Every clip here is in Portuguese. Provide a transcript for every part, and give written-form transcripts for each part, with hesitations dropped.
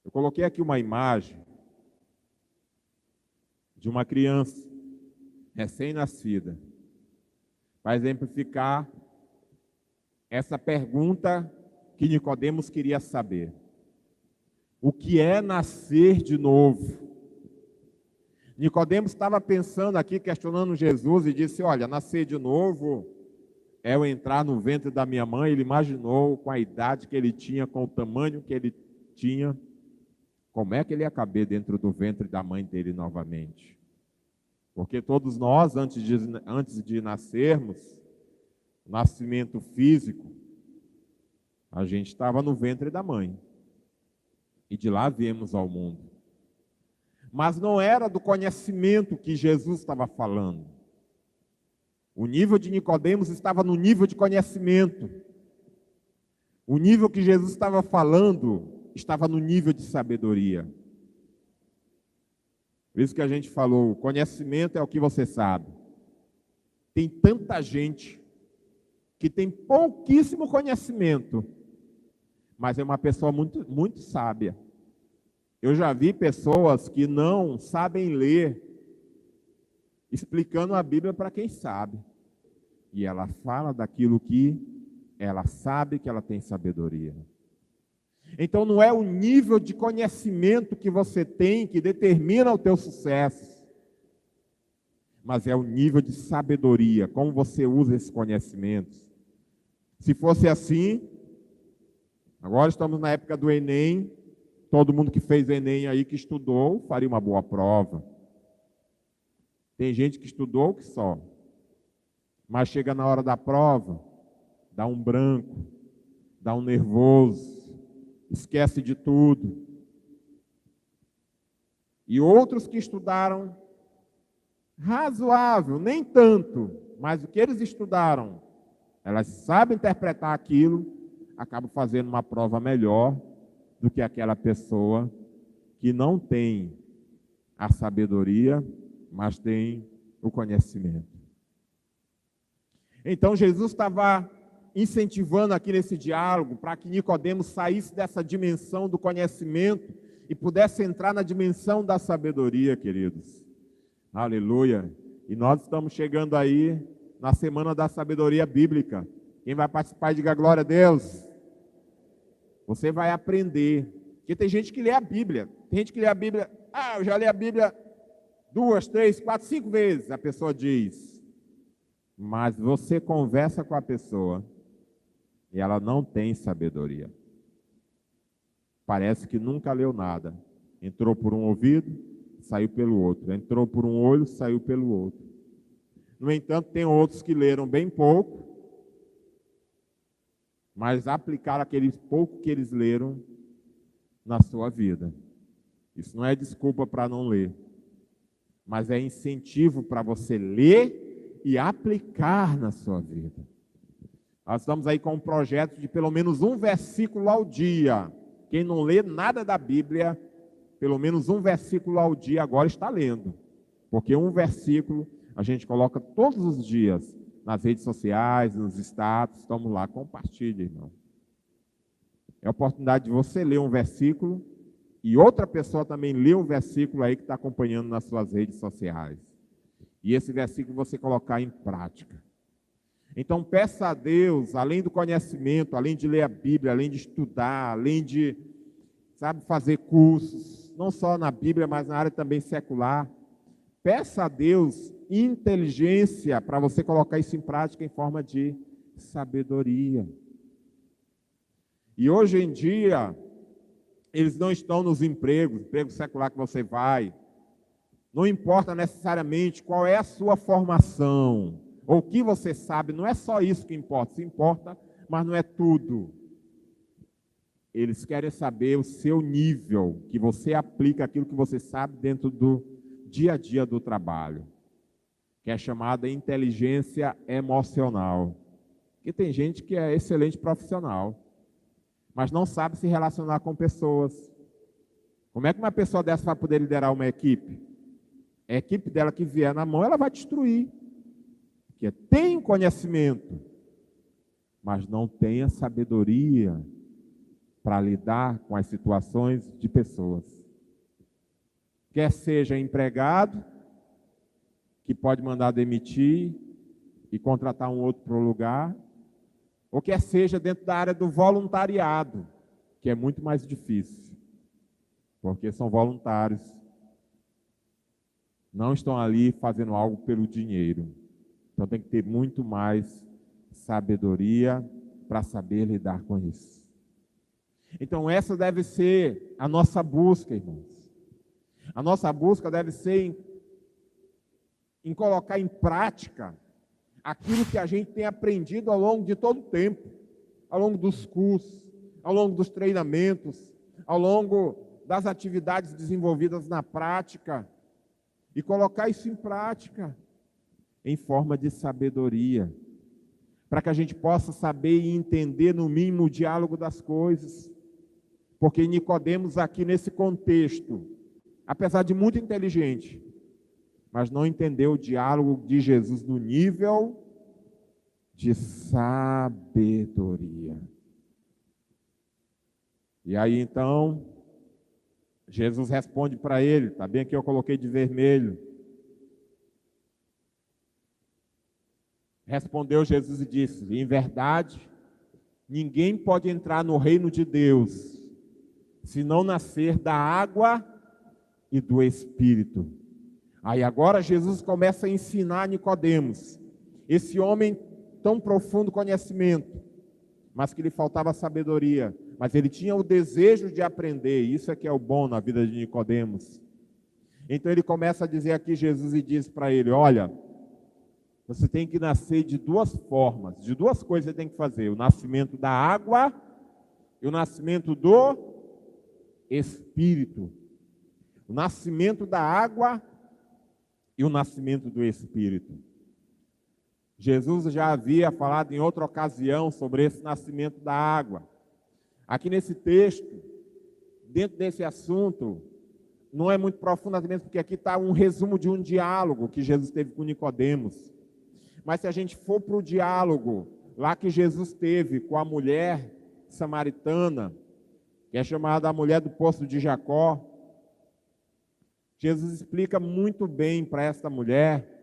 Eu coloquei aqui uma imagem de uma criança recém-nascida, para exemplificar essa pergunta que Nicodemos queria saber. O que é nascer de novo? Nicodemos estava pensando aqui, questionando Jesus, e disse, olha, nascer de novo é eu entrar no ventre da minha mãe. Ele imaginou, com a idade que ele tinha, com o tamanho que ele tinha, como é que ele ia caber dentro do ventre da mãe dele novamente? Porque todos nós, antes de nascermos, nascimento físico, a gente estava no ventre da mãe. E de lá viemos ao mundo. Mas não era do conhecimento que Jesus estava falando. O nível de Nicodemos estava no nível de conhecimento. O nível que Jesus estava falando estava no nível de sabedoria. Por isso que a gente falou, o conhecimento é o que você sabe. Tem tanta gente que tem pouquíssimo conhecimento, mas é uma pessoa muito, muito sábia. Eu já vi pessoas que não sabem ler, explicando a Bíblia para quem sabe. E ela fala daquilo que ela sabe, que ela tem sabedoria. Então não é o nível de conhecimento que você tem que determina o teu sucesso, mas é o nível de sabedoria, como você usa esses conhecimentos. Se fosse assim, agora estamos na época do Enem, todo mundo que fez Enem aí, que estudou, faria uma boa prova. Tem gente que estudou que só, mas chega na hora da prova, dá um branco, dá um nervoso, esquece de tudo. E outros que estudaram razoável, nem tanto, mas o que eles estudaram, elas sabem interpretar aquilo, acabam fazendo uma prova melhor do que aquela pessoa que não tem a sabedoria, mas tem o conhecimento. Então Jesus estava incentivando aqui nesse diálogo para que Nicodemos saísse dessa dimensão do conhecimento e pudesse entrar na dimensão da sabedoria, queridos. Aleluia! E nós estamos chegando aí na Semana da Sabedoria Bíblica. Quem vai participar, diga glória a Deus. Você vai aprender. Porque tem gente que lê a Bíblia. Tem gente que lê a Bíblia. Eu já li a Bíblia 2, 3, 4, 5 vezes, a pessoa diz. Mas você conversa com a pessoa e ela não tem sabedoria. Parece que nunca leu nada. Entrou por um ouvido, saiu pelo outro. Entrou por um olho, saiu pelo outro. No entanto, tem outros que leram bem pouco, mas aplicaram aquele pouco que eles leram na sua vida. Isso não é desculpa para não ler, mas é incentivo para você ler e aplicar na sua vida. Nós estamos aí com um projeto de pelo menos um versículo ao dia. Quem não lê nada da Bíblia, pelo menos um versículo ao dia agora está lendo. Porque um versículo a gente coloca todos os dias nas redes sociais, nos status. Estamos lá, compartilhe, irmão. É a oportunidade de você ler um versículo e outra pessoa também ler um versículo aí que está acompanhando nas suas redes sociais. E esse versículo você colocar em prática. Então peça a Deus, além do conhecimento, além de ler a Bíblia, além de estudar, além de, fazer cursos, não só na Bíblia, mas na área também secular. Peça a Deus inteligência para você colocar isso em prática em forma de sabedoria. E hoje em dia, eles não estão nos empregos, emprego secular que você vai. Não importa necessariamente qual é a sua formação, ou o que você sabe, não é só isso que importa. Isso importa, mas não é tudo. Eles querem saber o seu nível, que você aplica aquilo que você sabe dentro do dia a dia do trabalho, que é chamada inteligência emocional. Porque tem gente que é excelente profissional, mas não sabe se relacionar com pessoas. Como é que uma pessoa dessa vai poder liderar uma equipe? A equipe dela que vier na mão, ela vai destruir. Porque tem conhecimento, mas não tem a sabedoria para lidar com as situações de pessoas. Quer seja empregado, que pode mandar demitir e contratar um outro para o lugar, ou quer seja dentro da área do voluntariado, que é muito mais difícil, porque são voluntários, não estão ali fazendo algo pelo dinheiro. Então tem que ter muito mais sabedoria para saber lidar com isso. Então essa deve ser a nossa busca, irmãos. A nossa busca deve ser em colocar em prática aquilo que a gente tem aprendido ao longo de todo o tempo, ao longo dos cursos, ao longo dos treinamentos, ao longo das atividades desenvolvidas na prática, e colocar isso em prática em forma de sabedoria, para que a gente possa saber e entender no mínimo o diálogo das coisas. Porque Nicodemos aqui nesse contexto, apesar de muito inteligente, mas não entendeu o diálogo de Jesus no nível de sabedoria. E aí então, Jesus responde para ele, está bem que eu coloquei de vermelho. Respondeu Jesus e disse: em verdade, ninguém pode entrar no reino de Deus se não nascer da água e do Espírito. Aí agora Jesus começa a ensinar Nicodemos, esse homem tão profundo conhecimento, mas que lhe faltava sabedoria, mas ele tinha o desejo de aprender. Isso é que é o bom na vida de Nicodemos. Então ele começa a dizer aqui, Jesus, e diz para ele: olha, você tem que nascer de duas formas, de duas coisas você tem que fazer: o nascimento da água e o nascimento do Espírito. O nascimento da água e o nascimento do Espírito. Jesus já havia falado em outra ocasião sobre esse nascimento da água. Aqui nesse texto, dentro desse assunto, não é muito profundo, mesmo porque aqui está um resumo de um diálogo que Jesus teve com Nicodemos. Mas se a gente for para o diálogo lá que Jesus teve com a mulher samaritana, que é chamada a mulher do poço de Jacó, Jesus explica muito bem para esta mulher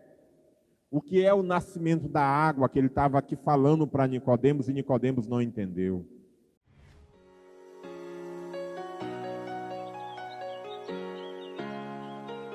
o que é o nascimento da água, que ele estava aqui falando para Nicodemos, e Nicodemos não entendeu.